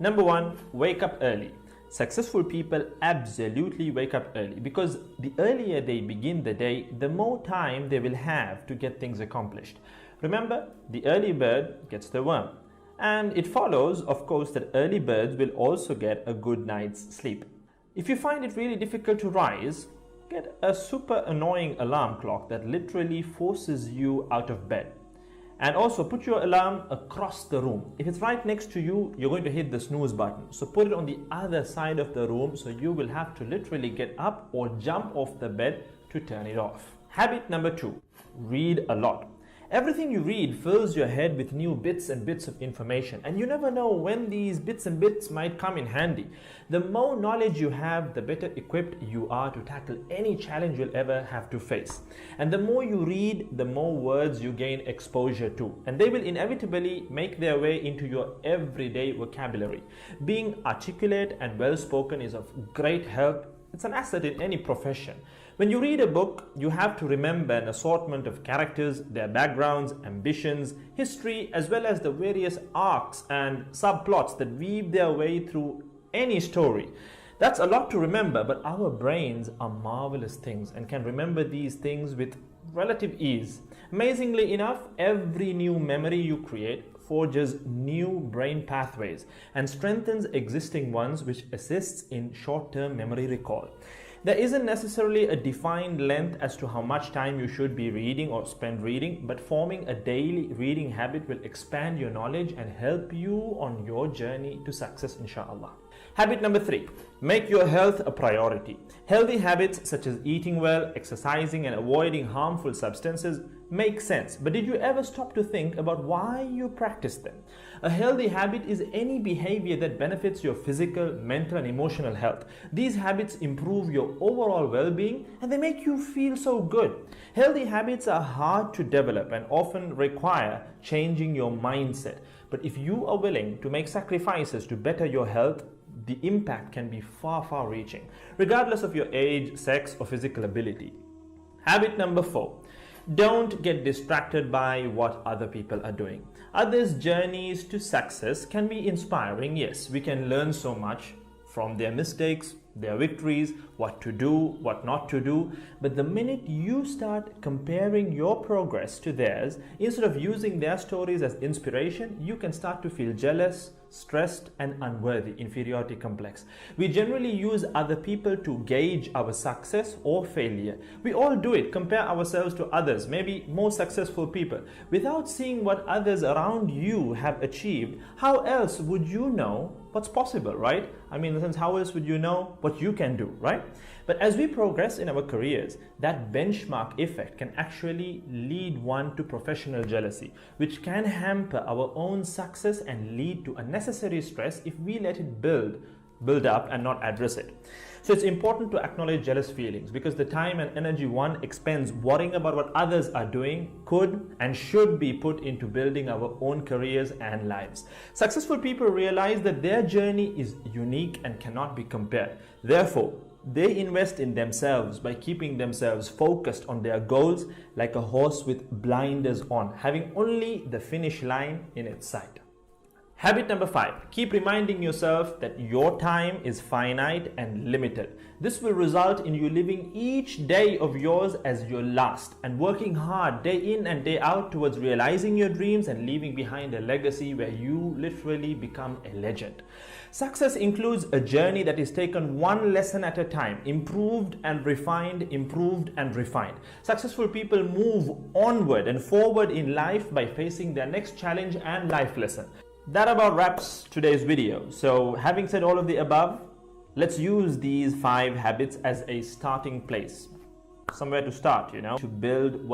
Number one, wake up early. Successful people absolutely wake up early because the earlier they begin the day, the more time they will have to get things accomplished. Remember, the early bird gets the worm. And it follows, of course, that early birds will also get a good night's sleep. If you find it really difficult to rise, get a super annoying alarm clock that literally forces you out of bed. And also put your alarm across the room. If it's right next to you, you're going to hit the snooze button. So put it on the other side of the room so you will have to literally get up or jump off the bed to turn it off. Habit number two, read a lot. Everything you read fills your head with new bits and bits of information, and you never know when these bits and bits might come in handy. The more knowledge you have, the better equipped you are to tackle any challenge you'll ever have to face. And the more you read, the more words you gain exposure to, and they will inevitably make their way into your everyday vocabulary. Being articulate and well-spoken is of great help. It's an asset in any profession. When you read a book, you have to remember an assortment of characters, their backgrounds, ambitions, history, as well as the various arcs and subplots that weave their way through any story. That's a lot to remember, but our brains are marvelous things and can remember these things with relative ease. Amazingly enough, every new memory you create forges new brain pathways and strengthens existing ones, which assists in short-term memory recall. There isn't necessarily a defined length as to how much time you should be reading or spend reading, but forming a daily reading habit will expand your knowledge and help you on your journey to success, inshallah. Habit number three, make your health a priority. Healthy habits such as eating well, exercising, and avoiding harmful substances make sense, but did you ever stop to think about why you practice them? A healthy habit is any behavior that benefits your physical, mental, and emotional health. These habits improve your overall well-being and they make you feel so good. Healthy habits are hard to develop and often require changing your mindset. But if you are willing to make sacrifices to better your health, the impact can be far reaching, regardless of your age, sex, or physical ability. Habit number four, don't get distracted by what other people are doing. Others' journeys to success can be inspiring, yes. We can learn so much from their mistakes, their victories, what to do, what not to do. But the minute you start comparing your progress to theirs, instead of using their stories as inspiration, you can start to feel jealous, stressed, and unworthy, inferiority complex. We generally use other people to gauge our success or failure. We all do it, compare ourselves to others, maybe more successful people. Without seeing what others around you have achieved, how else would you know what's possible, right? I mean, in the sense, how else would you know what you can do, right? But as we progress in our careers, that benchmark effect can actually lead one to professional jealousy, which can hamper our own success and lead to unnecessary stress if we let it build up and not address it. So it's important to acknowledge jealous feelings because the time and energy one expends worrying about what others are doing could and should be put into building our own careers and lives. Successful people realize that their journey is unique and cannot be compared. Therefore, they invest in themselves by keeping themselves focused on their goals like a horse with blinders on, having only the finish line in its sight. Habit number five, keep reminding yourself that your time is finite and limited. This will result in you living each day of yours as your last and working hard day in and day out towards realizing your dreams and leaving behind a legacy where you literally become a legend. Success includes a journey that is taken one lesson at a time, improved and refined, improved and refined. Successful people move onward and forward in life by facing their next challenge and life lesson. That about wraps today's video. So having said all of the above, let's use these 5 habits as a starting place, somewhere to start, to build what